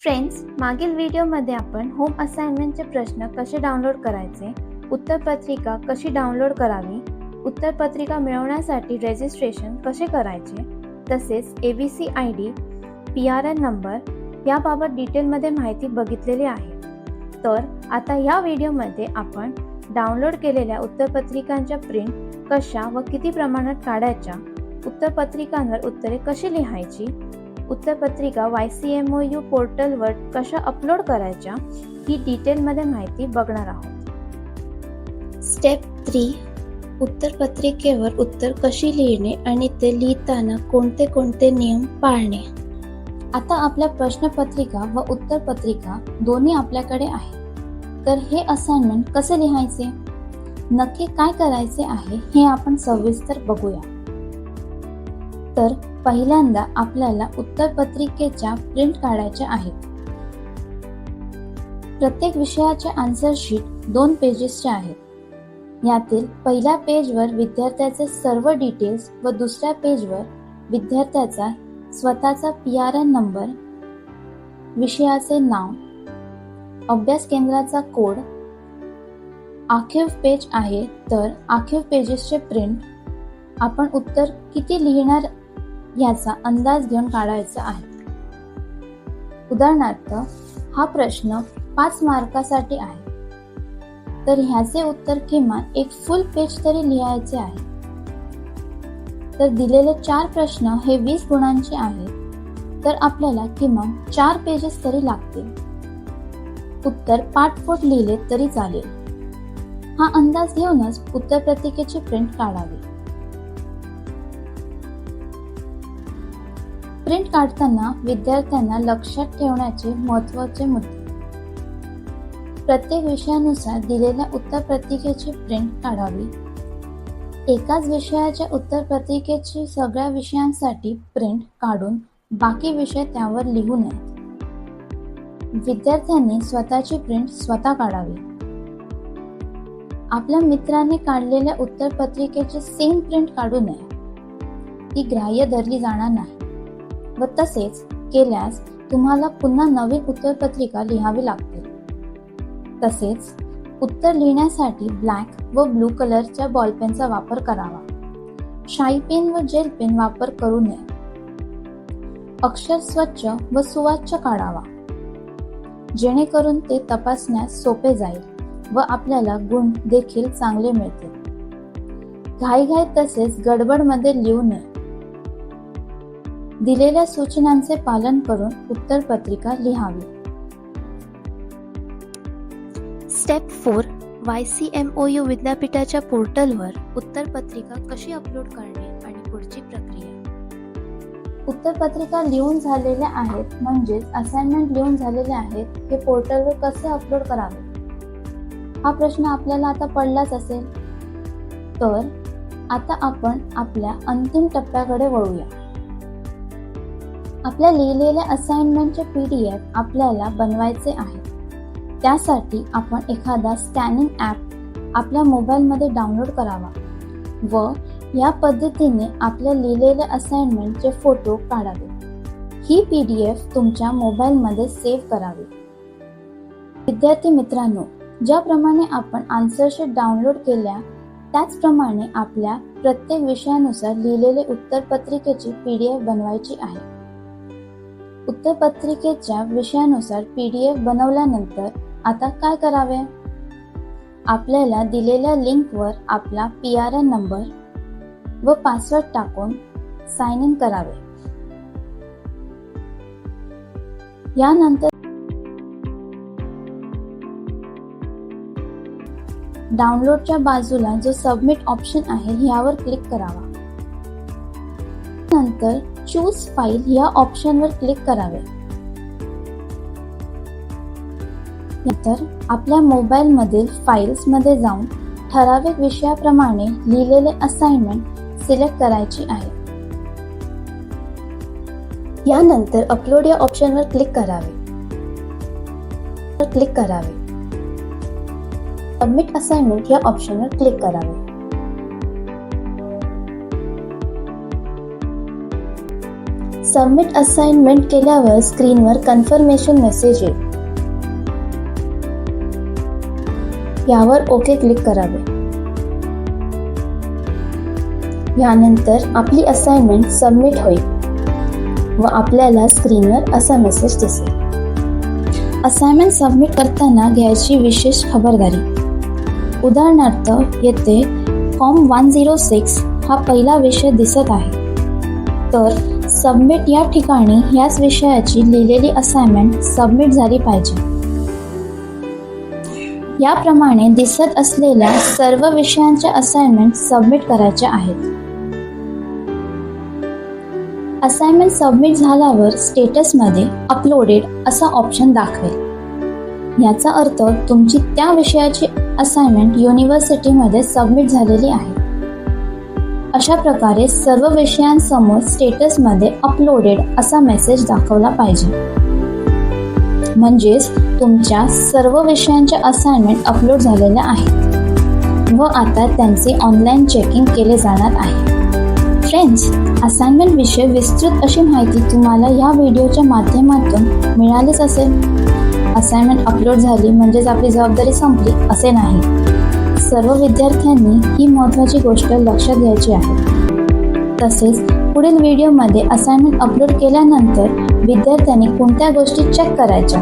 Friends, मागील व्हिडिओमध्ये आपण होम असाइनमेंटचे प्रश्न कसे डाउनलोड करायचे, उत्तरपत्रिका कशी डाउनलोड करावी, उत्तरपत्रिका मिळवण्यासाठी रजिस्ट्रेशन कसे करायचे, तसेच ABC ID, PRN नंबर याबाबत डिटेलमध्ये माहिती बघितलेली आहे. तर आता या व्हिडिओमध्ये आपण डाउनलोड केलेल्या उत्तरपत्रिकांच्या प्रिंट कशा व किती प्रमाणात काढायच्या, उत्तरपत्रिकांवर उत्तरे कशी लिहायची, उत्तरपत्रिका YCMOU पोर्टलवर कशा अपलोड करायच्या ही डिटेलमध्ये माहिती बघणार आहोत. स्टेप 3. उत्तरपत्रिकेवर उत्तर कशी लिहिणे आणि ते लिहिताना कोणते कोणते नियम पाळणे. आता आपल्या प्रश्नपत्रिका व उत्तरपत्रिका दोन्ही आपल्याकडे आहे. तर हे असाइनमेंट कसे लिहायचे, नक्की काय करायचे आहे हे आपण सविस्तर बघूया. तर पहिल्यांदा आपल्याला उत्तरपत्रिकेच्या प्रिंट काढायच्या आहेत. प्रत्येक विषयाचे आन्सर शीट 2 पेजेसचे आहेत. यातील पहिल्या पेजवर विद्यार्थ्याचे सर्व डिटेल्स व दुसऱ्या पेजवर विद्यार्थ्याचा स्वतःचा PRN नंबर, विषयाचे नाव, अभ्यास केंद्राचा कोड, आर्काइव पेज आहे. तर आर्काइव पेजेसचे प्रिंट आपण उत्तर किती लिहिणार याचा अंदाज घेऊन काढायचा आहे. उदाहरणार्थ हा प्रश्न 5 मार्कासाठी आहे, तर ह्याचे उत्तर किमान एक फुल पेज तरी लिहायचे आहे. तर दिलेले 4 प्रश्न हे 20 गुणांचे आहेत, तर आपल्याला किमान 4 पेजेस तरी लागतील. उत्तर पाठपोट लिहिले तरी चालेल. हा अंदाज घेऊनच उत्तरपत्रिकेची प्रिंट काढावी. प्रिंट काढताना विद्यार्थ्यांना लक्षात ठेवण्याचे महत्त्वाचे मुद्दे. प्रत्येक विषयानुसार दिलेल्या उत्तरपत्रिकेची प्रिंट काढावी. एकाच विषयाच्या उत्तरपत्रिकेची सगळ्या विषयांसाठी प्रिंट काढून बाकी विषय त्यावर लिहू नयेत. विद्यार्थ्यांनी स्वतःची प्रिंट स्वतः काढावी. आपल्या मित्रांनी काढलेल्या उत्तरपत्रिकेची सेम प्रिंट काढू नये. ती ग्राह्य धरली जाणार नाही व तसेच केल्यास तुम्हाला पुन्हा नवीन उत्तरपत्रिका लिहावी लागते. तसेच उत्तर लिहिण्यासाठी ब्लॅक व ब्लू कलरच्या बॉलपेनचा वापर करावा. शाई पेन व जेल पेन वापर करू नये. अक्षर स्वच्छ व सुवाच्य काढावा, जेणेकरून ते तपासण्यास सोपे जाईल व आपल्याला गुण देखील चांगले मिळतील. घाईघाईत तसेच गडबडमध्ये लिहू नये. दिलेल्या सूचनांचे पालन करून उत्तरपत्रिका लिहावी. स्टेप 4. YCMOU विद्यापीठाच्या पोर्टलवर उत्तरपत्रिका कशी अपलोड करणे आणि पुढची प्रक्रिया. उत्तरपत्रिका लिहून झालेल्या आहेत, म्हणजेच असाइनमेंट लिहून झालेले आहेत, हे पोर्टलवर कसे अपलोड करावे हा प्रश्न आपल्याला आता पडलाच असेल. तर आता आपण आपल्या अंतिम टप्प्याकडे वळूया. आपल्या लिहिलेल्या असाइनमेंटचे PDF आपल्याला बनवायचे आहे. त्यासाठी आपण एखादा स्कॅनिंग ॲप आपल्या मोबाईलमध्ये डाउनलोड करावा व या पद्धतीने आपल्या लिहिलेल्या असाइनमेंटचे फोटो काढावे. ही PDF तुमच्या मोबाईलमध्ये सेव्ह करावी. विद्यार्थी मित्रांनो, ज्याप्रमाणे आपण आन्सर शीट डाउनलोड केल्या त्याचप्रमाणे आपल्या प्रत्येक विषयानुसार लिहिलेले उत्तरपत्रिकेची PDF बनवायची आहे. उत्तरपत्रिकेच्या विषयानुसार PDF बनवल्यानंतर आता काय करावे. आपल्याला दिलेल्या लिंकवर आपला PRN नंबर व पासवर्ड टाकून साइन इन करावे. यानंतर डाउनलोडच्या बाजूला जो सबमिट ऑप्शन आहे यावर क्लिक करावा. नंतर चूज फाईल या ऑप्शनवर क्लिक करावे. नंतर आपल्या मोबाईलमधील फाईल्समध्ये जाऊन ठराविक विषयाप्रमाणे लिहिलेले असाइनमेंट सिलेक्ट करायची आहे. यानंतर अपलोड या ऑप्शनवर क्लिक करावे. सबमिट असाइनमेंट या ऑप्शनवर क्लिक करावे. सबमिट असाइनमेंट केल्यावर स्क्रीनवर कन्फर्मेशन मेसेज येईल. यावर ओके क्लिक करावे. यानंतर आपली असाइनमेंट सबमिट होईल व आपल्याला स्क्रीनवर असा मेसेज दिसेल. असाइनमेंट सबमिट करताना घ्यायची विशेष खबरदारी. उदाहरणार्थ येथे फॉर्म 106 हा पहिला विषय दिसत आहे, तर सबमिट या ठिकाणी याच विषयाची लिहिलेली असाइनमेंट सबमिट झाली पाहिजे. याप्रमाणे दिसत असलेल्या सर्व विषयांच्या असाइनमेंट सबमिट करायच्या आहेत. असाइनमेंट सबमिट झाल्यावर स्टेटसमध्ये अपलोडेड असा ऑप्शन दाखवेल. याचा अर्थ तुमची त्या विषयाची असाइनमेंट युनिव्हर्सिटीमध्ये सबमिट झालेली आहे. अशा प्रकारे सर्व विषयांसमोर स्टेटसमध्ये अपलोडेड असा मेसेज दाखवला पाहिजे. म्हणजेच तुमच्या सर्व विषयांच्या असाइनमेंट अपलोड झालेल्या आहेत व आता त्यांचे ऑनलाईन चेकिंग केले जाणार आहे. फ्रेंड्स, असाइनमेंट विषयी विस्तृत अशी माहिती तुम्हाला या व्हिडिओच्या माध्यमातून मिळालीच असेल. असाइनमेंट अपलोड झाली म्हणजेच आपली जबाबदारी संपली असे नाही. सर्व विद्यार्थ्यांनी ही महत्त्वाची गोष्ट लक्षात घ्यायची आहे. तसेच पुढील व्हिडिओमध्ये असाइनमेंट अपलोड केल्यानंतर विद्यार्थ्यांनी कोणत्या गोष्टी चेक करायच्या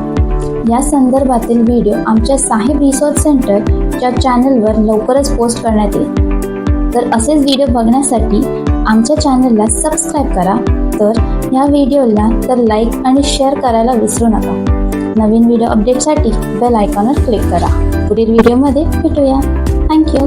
या संदर्भातील व्हिडिओ आमच्या साहेब रिसोर्स सेंटरच्या चॅनलवर लवकरच पोस्ट करण्यात येईल. तर असेच व्हिडिओ बघण्यासाठी आमच्या चॅनलला सबस्क्राईब करा. तर या व्हिडिओला तर लाईक आणि शेअर करायला विसरू नका. नवीन व्हिडिओ अपडेटसाठी बेल आयकॉनवर क्लिक करा. पुढील व्हिडिओमध्ये भेटूया. थँक्यू.